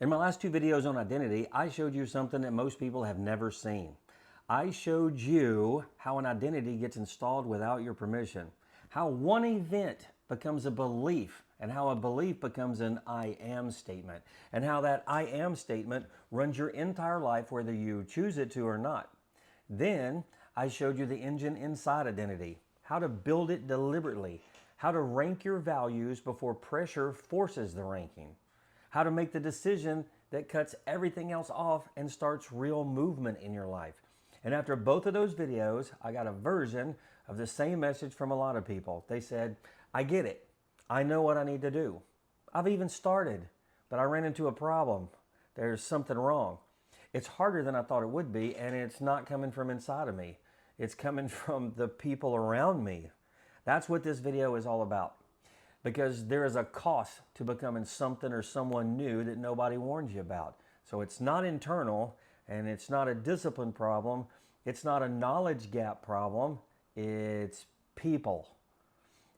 In my last two videos on identity, I showed you something that most people have never seen. I showed you how an identity gets installed without your permission, how one event becomes a belief, and how a belief becomes an I am statement, and how that I am statement runs your entire life whether you choose it to or not. Then I showed you the engine inside identity, how to build it deliberately, how to rank your values before pressure forces the ranking, how to make the decision that cuts everything else off and starts real movement in your life. And after both of those videos, I got a version of the same message from a lot of people. They said, I get it. I know what I need to do. I've even started, but I ran into a problem. There's something wrong. It's harder than I thought it would be, and it's not coming from inside of me. It's coming from the people around me. That's what this video is all about. Because there is a cost to becoming something or someone new that nobody warns you about. So it's not internal, and it's not a discipline problem. It's not a knowledge gap problem. It's people.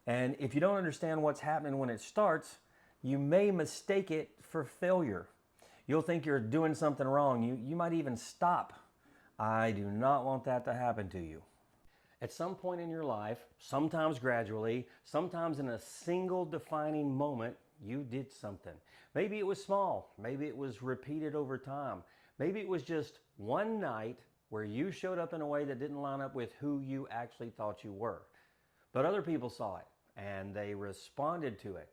And if you don't understand what's happening when it starts, you may mistake it for failure. You'll think you're doing something wrong. You might even stop. I do not want that to happen to you. At some point in your life, sometimes gradually, sometimes in a single defining moment, you did something. Maybe it was small. Maybe it was repeated over time. Maybe it was just one night where you showed up in a way that didn't line up with who you actually thought you were. But other people saw it and they responded to it.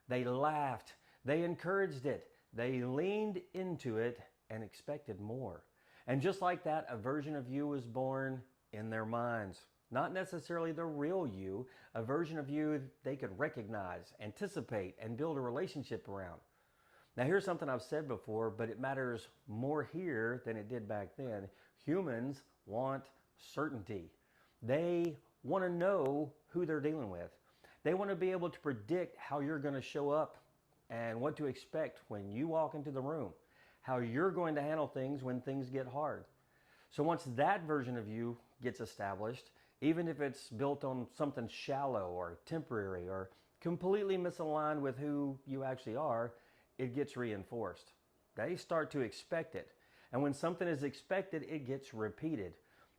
They laughed. They encouraged it. They leaned into it and expected more. And just like that, a version of you was born in their minds. Not necessarily the real you, a version of you they could recognize, anticipate, and build a relationship around. Now here's something I've said before, but it matters more here than it did back then. Humans want certainty. They want to know who they're dealing with. They want to be able to predict how you're going to show up and what to expect when you walk into the room, how you're going to handle things when things get hard. So once that version of you gets established, even if it's built on something shallow or temporary or completely misaligned with who you actually are, it gets reinforced. They start to expect it. And when something is expected, it gets repeated.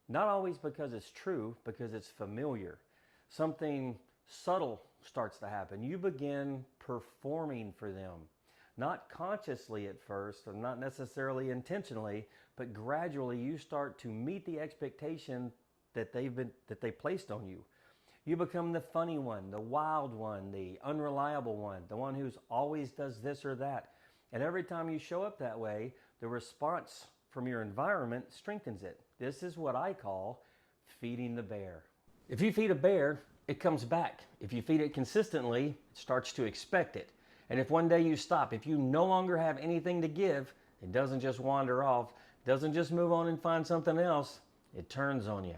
Not always because it's true, because it's familiar. Something subtle starts to happen. You begin performing for them. Not consciously at first, or not necessarily intentionally, but gradually you start to meet the expectation that they placed on you. You become the funny one, the wild one, the unreliable one, the one who's always does this or that. And every time you show up that way, the response from your environment strengthens it. This is what I call feeding the bear. If you feed a bear, it comes back. If you feed it consistently, it starts to expect it. And if one day you stop, if you no longer have anything to give, it doesn't just wander off, doesn't just move on and find something else, it turns on you.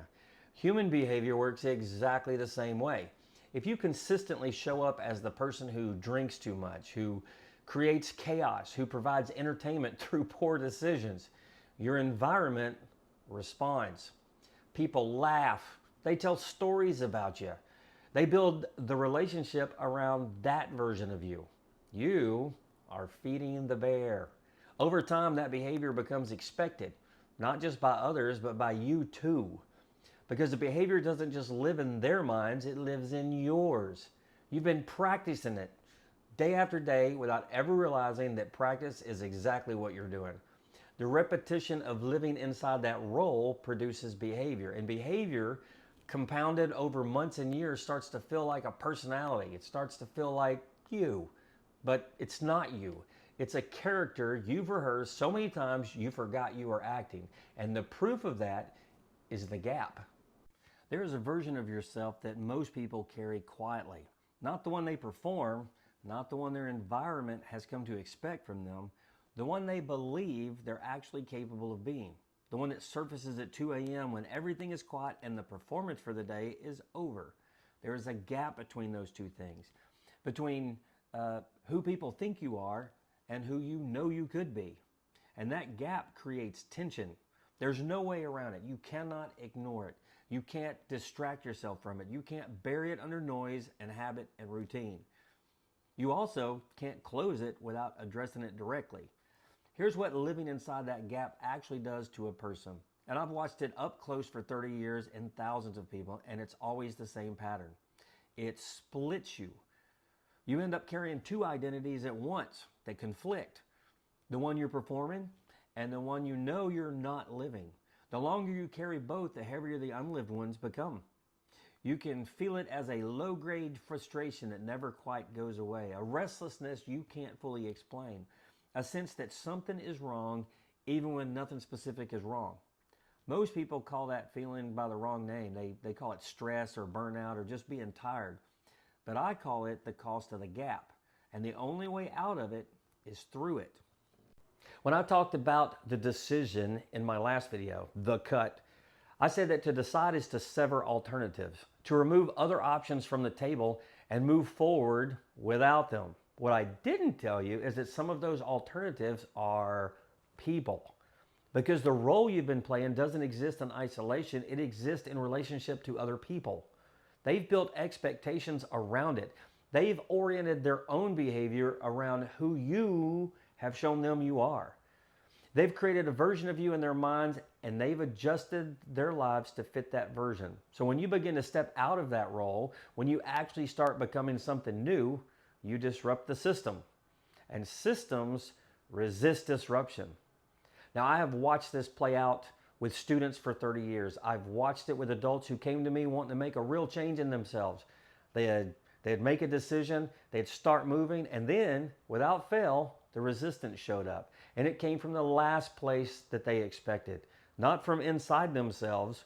Human behavior works exactly the same way. If you consistently show up as the person who drinks too much, who creates chaos, who provides entertainment through poor decisions, your environment responds. People laugh. They tell stories about you. They build the relationship around that version of you. You are feeding the bear. Over time, that behavior becomes expected, not just by others, but by you too. Because the behavior doesn't just live in their minds, it lives in yours. You've been practicing it day after day without ever realizing that practice is exactly what you're doing. The repetition of living inside that role produces behavior, and behavior compounded over months and years starts to feel like a personality. It starts to feel like you, but it's not you. It's a character you've rehearsed so many times you forgot you were acting. And the proof of that is the gap. There is a version of yourself that most people carry quietly. Not the one they perform, not the one their environment has come to expect from them, the one they believe they're actually capable of being. The one that surfaces at 2 a.m. when everything is quiet and the performance for the day is over. There is a gap between those two things. Between who people think you are and who you know you could be. And that gap creates tension. There's no way around it. You cannot ignore it. You can't distract yourself from it. You can't bury it under noise and habit and routine. You also can't close it without addressing it directly. Here's what living inside that gap actually does to a person. And I've watched it up close for 30 years in thousands of people, and it's always the same pattern. It splits you. You end up carrying two identities at once that conflict. The one you're performing and the one you know you're not living. The longer you carry both, the heavier the unlived ones become. You can feel it as a low-grade frustration that never quite goes away, a restlessness you can't fully explain, a sense that something is wrong even when nothing specific is wrong. Most people call that feeling by the wrong name. They call it stress or burnout or just being tired. But I call it the cost of the gap. And the only way out of it is through it. When I talked about the decision in my last video, the cut, I said that to decide is to sever alternatives, to remove other options from the table and move forward without them. What I didn't tell you is that some of those alternatives are people. Because the role you've been playing doesn't exist in isolation, it exists in relationship to other people. They've built expectations around it. They've oriented their own behavior around who you have shown them you are. They've created a version of you in their minds and they've adjusted their lives to fit that version. So when you begin to step out of that role, when you actually start becoming something new, you disrupt the system. And systems resist disruption. Now, I have watched this play out with students for 30 years. I've watched it with adults who came to me wanting to make a real change in themselves. They'd make a decision, they'd start moving, and then, without fail, the resistance showed up. And it came from the last place that they expected. Not from inside themselves,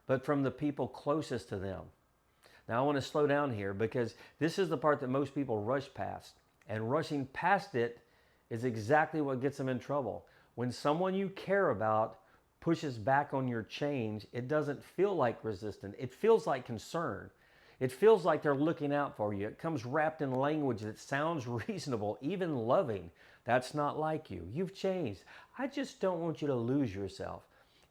but from the people closest to them. Now, I want to slow down here because this is the part that most people rush past. And rushing past it is exactly what gets them in trouble. When someone you care about pushes back on your change, it doesn't feel like resistance. It feels like concern. It feels like they're looking out for you. It comes wrapped in language that sounds reasonable, even loving. That's not like you. You've changed. I just don't want you to lose yourself.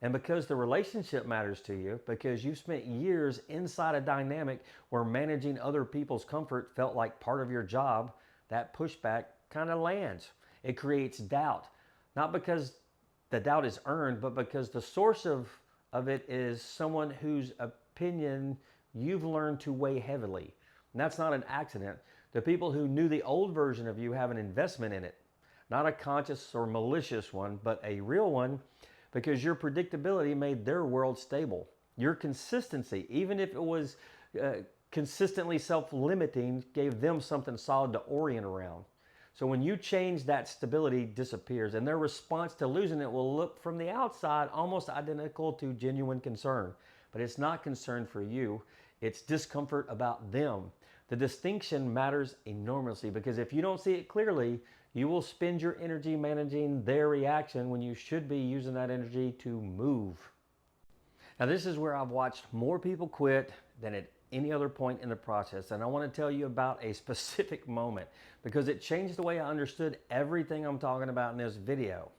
And because the relationship matters to you, because you've spent years inside a dynamic where managing other people's comfort felt like part of your job, that pushback kind of lands. It creates doubt. Not because the doubt is earned, but because the source of it is someone whose opinion you've learned to weigh heavily. And that's not an accident. The people who knew the old version of you have an investment in it. Not a conscious or malicious one, but a real one, because your predictability made their world stable. Your consistency, even if it was consistently self-limiting, gave them something solid to orient around. So when you change, that stability disappears, and their response to losing it will look from the outside almost identical to genuine concern. But it's not concern for you, it's discomfort about them. The distinction matters enormously because if you don't see it clearly, you will spend your energy managing their reaction when you should be using that energy to move. Now, this is where I've watched more people quit than at any other point in the process. And I want to tell you about a specific moment because it changed the way I understood everything I'm talking about in this video.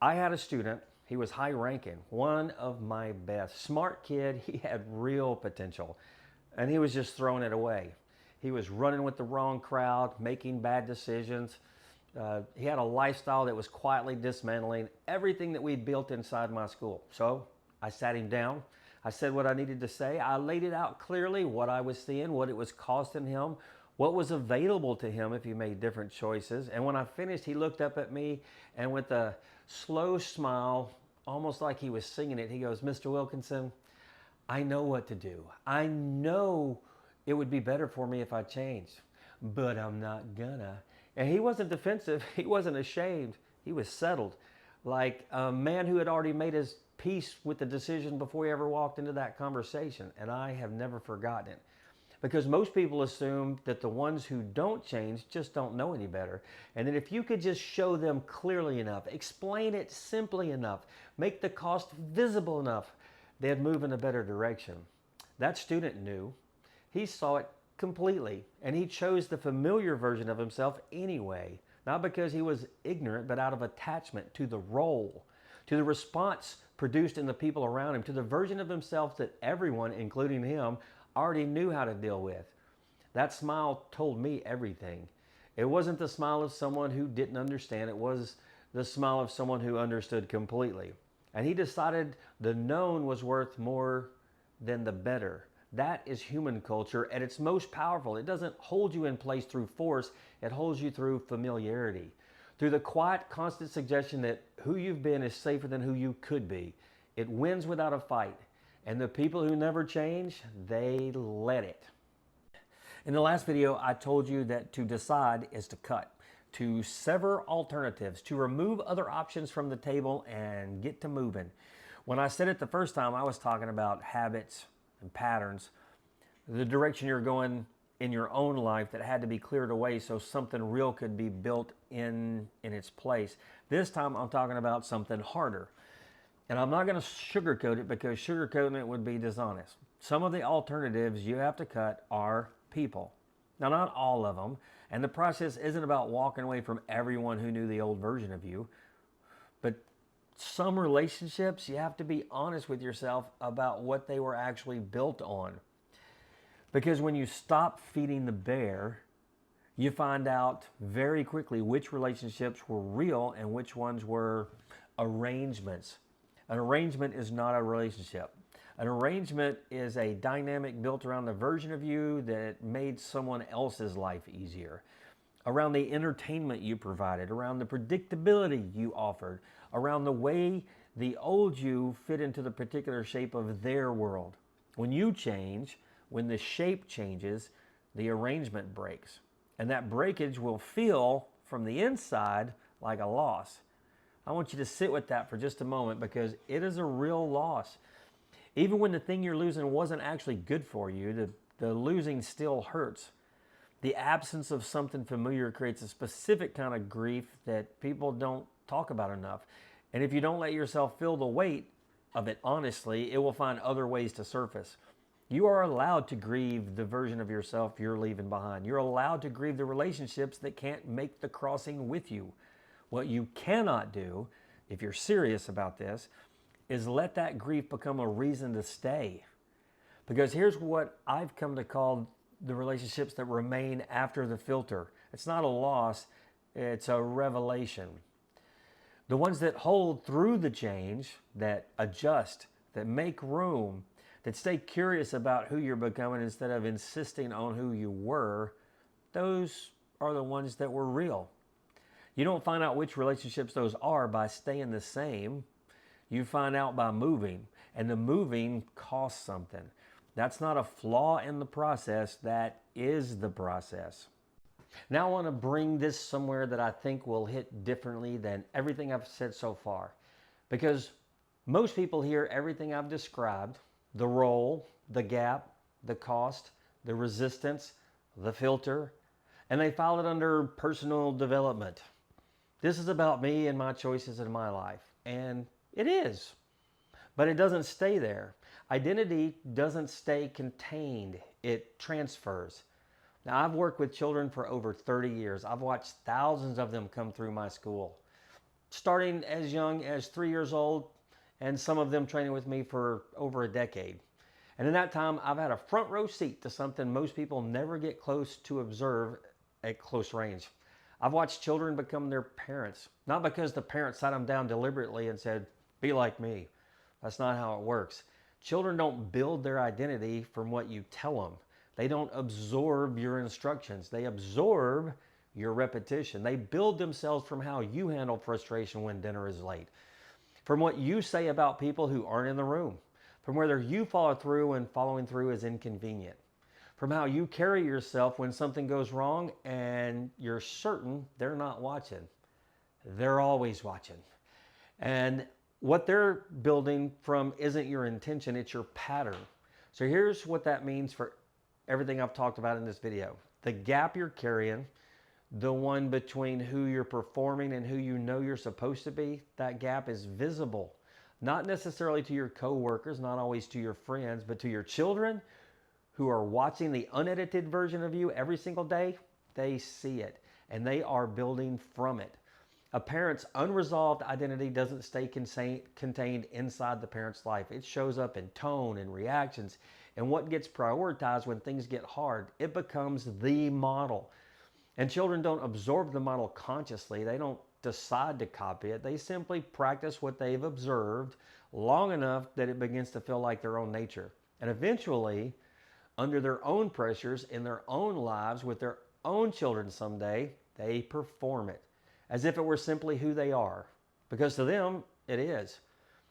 I had a student, he was high ranking, one of my best. Smart kid, he had real potential. And he was just throwing it away. He was running with the wrong crowd, making bad decisions. He had a lifestyle that was quietly dismantling everything that we'd built inside my school. So I sat him down. I said what I needed to say. I laid it out clearly, what I was seeing, what it was costing him, what was available to him if he made different choices. And when I finished, he looked up at me and with a slow smile, almost like he was singing it, he goes, "Mr. Wilkinson, I know what to do. I know it would be better for me if I changed, but I'm not gonna." And he wasn't defensive. He wasn't ashamed. He was settled, like a man who had already made his peace with the decision before he ever walked into that conversation. And I have never forgotten it. Because most people assume that the ones who don't change just don't know any better. And that if you could just show them clearly enough, explain it simply enough, make the cost visible enough, they'd move in a better direction. That student knew. He saw it completely. And he chose the familiar version of himself anyway. Not because he was ignorant, but out of attachment to the role, to the response produced in the people around him, to the version of himself that everyone, including him, already knew how to deal with. That smile told me everything. It wasn't the smile of someone who didn't understand. It was the smile of someone who understood completely. And he decided the known was worth more than the better. That is human culture at its most powerful. It doesn't hold you in place through force, it holds you through familiarity. Through the quiet, constant suggestion that who you've been is safer than who you could be. It wins without a fight. And the people who never change, they let it. In the last video, I told you that to decide is to cut, to sever alternatives, to remove other options from the table and get to moving. When I said it the first time, I was talking about habits and patterns, the direction you're going in your own life that had to be cleared away so something real could be built in its place. This time I'm talking about something harder. And I'm not going to sugarcoat it because sugarcoating it would be dishonest. Some of the alternatives you have to cut are people. Now, not all of them. And the process isn't about walking away from everyone who knew the old version of you. But some relationships, you have to be honest with yourself about what they were actually built on. Because when you stop feeding the bear, you find out very quickly which relationships were real and which ones were arrangements. An arrangement is not a relationship. An arrangement is a dynamic built around the version of you that made someone else's life easier, around the entertainment you provided, around the predictability you offered, around the way the old you fit into the particular shape of their world. When you change, when the shape changes, the arrangement breaks. And that breakage will feel from the inside like a loss. I want you to sit with that for just a moment because it is a real loss. Even when the thing you're losing wasn't actually good for you, the losing still hurts. The absence of something familiar creates a specific kind of grief that people don't talk about enough. And if you don't let yourself feel the weight of it honestly, it will find other ways to surface. You are allowed to grieve the version of yourself you're leaving behind. You're allowed to grieve the relationships that can't make the crossing with you. What you cannot do, if you're serious about this, is let that grief become a reason to stay. Because here's what I've come to call the relationships that remain after the filter. It's not a loss, it's a revelation. The ones that hold through the change, that adjust, that make room, that stay curious about who you're becoming instead of insisting on who you were, those are the ones that were real. You don't find out which relationships those are by staying the same. You find out by moving, and the moving costs something. That's not a flaw in the process, that is the process. Now I want to bring this somewhere that I think will hit differently than everything I've said so far. Because most people hear everything I've described, the role, the gap, the cost, the resistance, the filter, and they file it under personal development. This is about me and my choices in my life. And it is. But it doesn't stay there. Identity doesn't stay contained. It transfers. Now, I've worked with children for over 30 years. I've watched thousands of them come through my school, starting as young as 3 years old, and some of them training with me for over a decade. And in that time, I've had a front row seat to something most people never get close to observe at close range. I've watched children become their parents, not because the parents sat them down deliberately and said, "Be like me." That's not how it works. Children don't build their identity from what you tell them. They don't absorb your instructions. They absorb your repetition. They build themselves from how you handle frustration when dinner is late, from what you say about people who aren't in the room, from whether you follow through when following through is inconvenient, from how you carry yourself when something goes wrong and you're certain they're not watching. They're always watching. And what they're building from isn't your intention, it's your pattern. So here's what that means for everything I've talked about in this video. The gap you're carrying, the one between who you're performing and who you know you're supposed to be, that gap is visible. Not necessarily to your coworkers, not always to your friends, but to your children who are watching the unedited version of you every single day. They see it and they are building from it. A parent's unresolved identity doesn't stay contained inside the parent's life. It shows up in tone and reactions and what gets prioritized when things get hard. It becomes the model. And children don't absorb the model consciously. They don't decide to copy it. They simply practice what they've observed long enough that it begins to feel like their own nature. And eventually, under their own pressures in their own lives with their own children someday, they perform it as if it were simply who they are. Because to them, it is.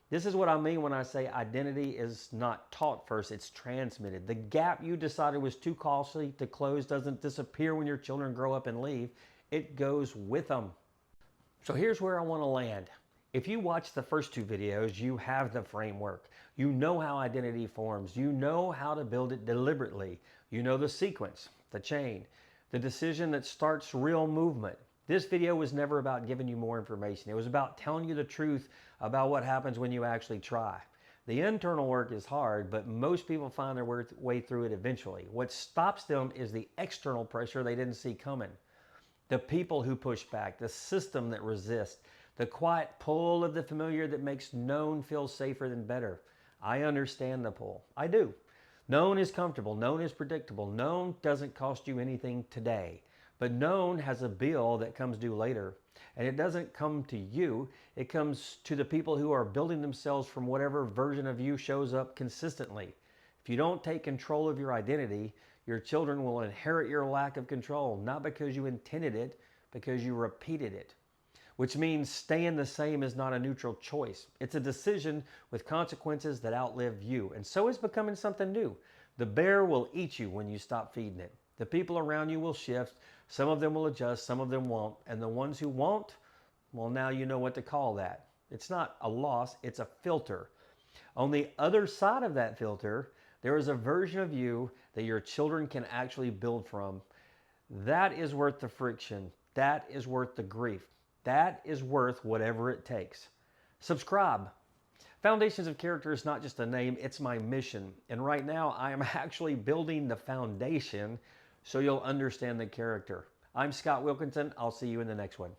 This is what I mean when I say identity is not taught first, it's transmitted. The gap you decided was too costly to close doesn't disappear when your children grow up and leave. It goes with them. So here's where I want to land. If you watch the first two videos, you have the framework. You know how identity forms. You know how to build it deliberately. You know the sequence, the chain, the decision that starts real movement. This video was never about giving you more information. It was about telling you the truth about what happens when you actually try. The internal work is hard, but most people find their way through it eventually. What stops them is the external pressure they didn't see coming. The people who push back, the system that resists, the quiet pull of the familiar that makes known feel safer than better. I understand the pull. I do. Known is comfortable. Known is predictable. Known doesn't cost you anything today. But known has a bill that comes due later. And it doesn't come to you. It comes to the people who are building themselves from whatever version of you shows up consistently. If you don't take control of your identity, your children will inherit your lack of control, not because you intended it, because you repeated it. Which means staying the same is not a neutral choice. It's a decision with consequences that outlive you. And so is becoming something new. The bear will eat you when you stop feeding it. The people around you will shift. Some of them will adjust, some of them won't. And the ones who won't, well, now you know what to call that. It's not a loss, it's a filter. On the other side of that filter, there is a version of you that your children can actually build from. That is worth the friction. That is worth the grief. That is worth whatever it takes. Subscribe. Foundations of Character is not just a name, it's my mission. And right now, I am actually building the foundation so you'll understand the character. I'm Scott Wilkinson. I'll see you in the next one.